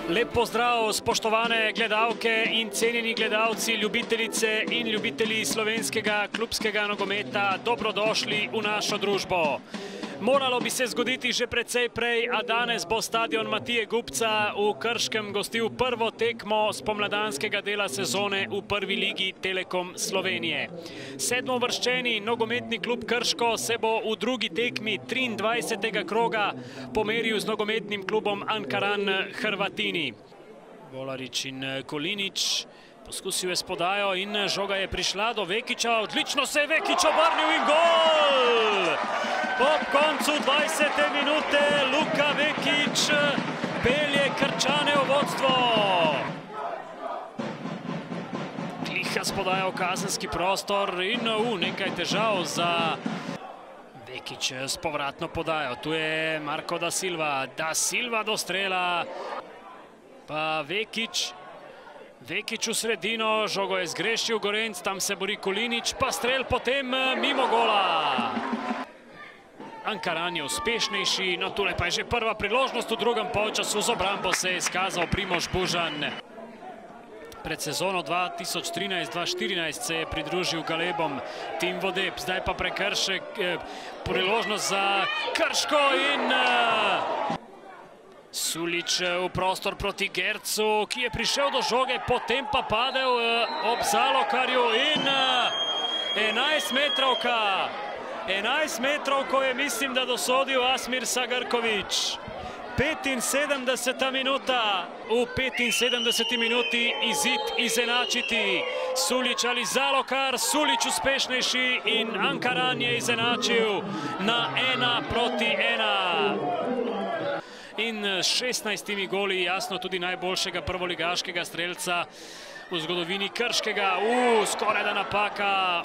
Lep pozdrav, spoštovane gledalke in cenjeni gledalci, ljubitelice in ljubitelji slovenskega klubskega nogometa, dobrodošli v našo družbo. Moralo bi se zgoditi že precej prej, a danes bo stadion Matije Gubca v Krškem gostil prvo tekmo spomladanskega dela sezone v prvi ligi Telekom Slovenije. Sedmouvrščeni nogometni klub Krško se bo v drugi tekmi 23. kroga pomeril z nogometnim klubom Ankaran Hrvatini. Volarič in Kolinič poskusil je s podajo in žoga je prišla do Vekiča. Odlično se je Vekič obrnil in gol! Ob koncu 20. minute Luka Vekič pelje Krčane v vodstvo. Kliha s podajo v kazenski prostor in nekaj težav za Vekič s povratno podajo. Tu je Marko Da Silva. Da Silva do strela. Pa Vekič v sredino, žogo je zgrešil Gorenc, tam se bori Kolinič, pa strel potem mimo gola. Ankaran je uspešnejši, no tule pa je že prva priložnost v drugem polčasu, z obrambo se je izkazal Primož Bužan. Pred sezono 2013-2014 se je pridružil Galebom Tim Vodeb, zdaj pa prekršek, priložnost za Krško in Sulič v prostor proti Gercu, ki je prišel do žoge, potem pa padel ob Zalokarju in 11 metrovka. 11 metrovko je, mislim, da dosodil Asmir Sagrković. 75. minuta, v 75. minuti izid izenačiti. Sulič ali Zalokar, Sulič uspešnejši in Ankaran je izenačil na 1-1. In s 16 goli jasno tudi najboljšega prvoligaškega strelca v zgodovini Krškega. Skoraj da napaka.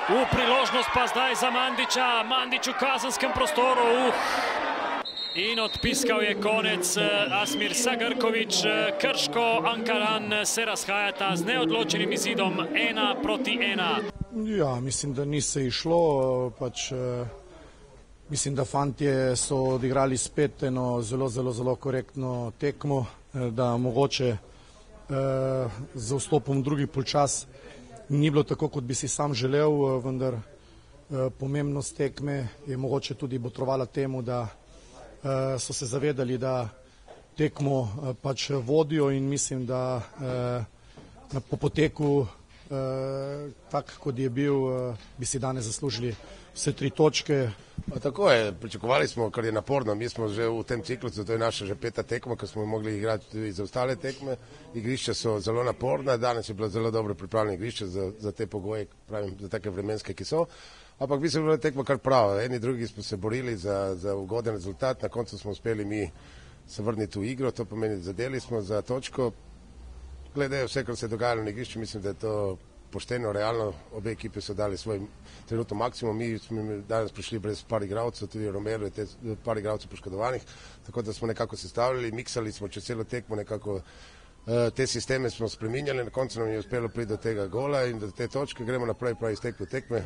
Priložnost pa zdaj za Mandića. Mandić v kazenskem prostoru. In odpiskal je konec Asmir Sagrković. Krško, Ankaran se razhajata z neodločenim izidom 1-1. Ja, mislim, da ni se išlo. Mislim, da fantje so odigrali spet eno zelo korektno tekmo, da mogoče z vstopom v drugi polčas ni bilo tako, kot bi si sam želel, vendar pomembnost tekme je mogoče tudi botrovala temu, da so se zavedali, da tekmo pač vodijo in mislim, da po poteku tak, kot je bil, bi si danes zaslužili vse 3 točke. Tako je, pričakovali smo, kar je naporno, mi smo že v tem ciklusu, to je naša že 5. tekma, ko smo mogli igrati tudi za ostale tekme. Igrišča so zelo naporna, danes je bilo zelo dobro pripravljeno igrišče za te pogoje, pravim, za take vremenske, ki so. Ampak mislim, da je bila tekma kar prava, eni drugi smo se borili za ugoden rezultat, na koncu smo uspeli mi se vrniti v igro, to pomeni, zadeli smo za točko. Gledajo vse, kar se je dogajalo na igrišču, mislim, da je to pošteno, realno, obe ekipe so dali svoj trenutno maksimum, mi smo danes prišli brez par igralcev, tudi Romero je par igralcev poškodovanih, tako da smo nekako sestavljali, miksali smo čez celo tekmo, nekako te sisteme smo spreminjali, na koncu nam je uspelo priti do tega gola in do te točke, gremo naprej pravi iz tekme.